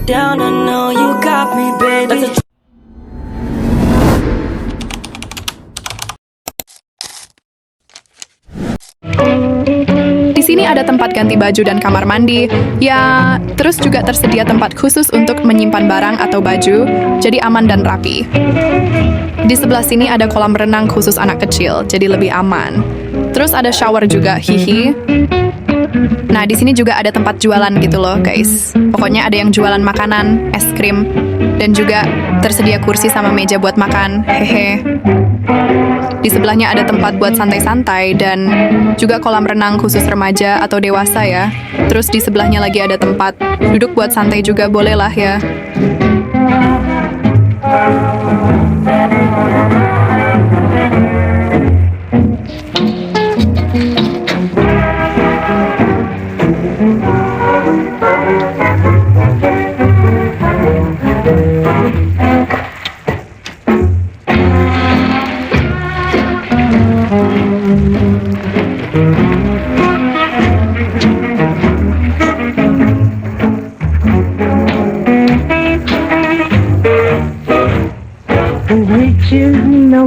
down, I know you got me, baby. Di sini ada tempat ganti baju dan kamar mandi. Ya, terus juga tersedia tempat khusus untuk menyimpan barang atau baju, jadi aman dan rapi. Di sebelah sini ada kolam renang khusus anak kecil, jadi lebih aman. Terus ada shower juga, hihi. Nah, di sini juga ada tempat jualan gitu loh, guys. Pokoknya ada yang jualan makanan, es krim, dan juga tersedia kursi sama meja buat makan, hehe. Di sebelahnya ada tempat buat santai-santai dan juga kolam renang khusus remaja atau dewasa ya. Terus di sebelahnya lagi ada tempat duduk buat santai juga, boleh lah ya. Which is no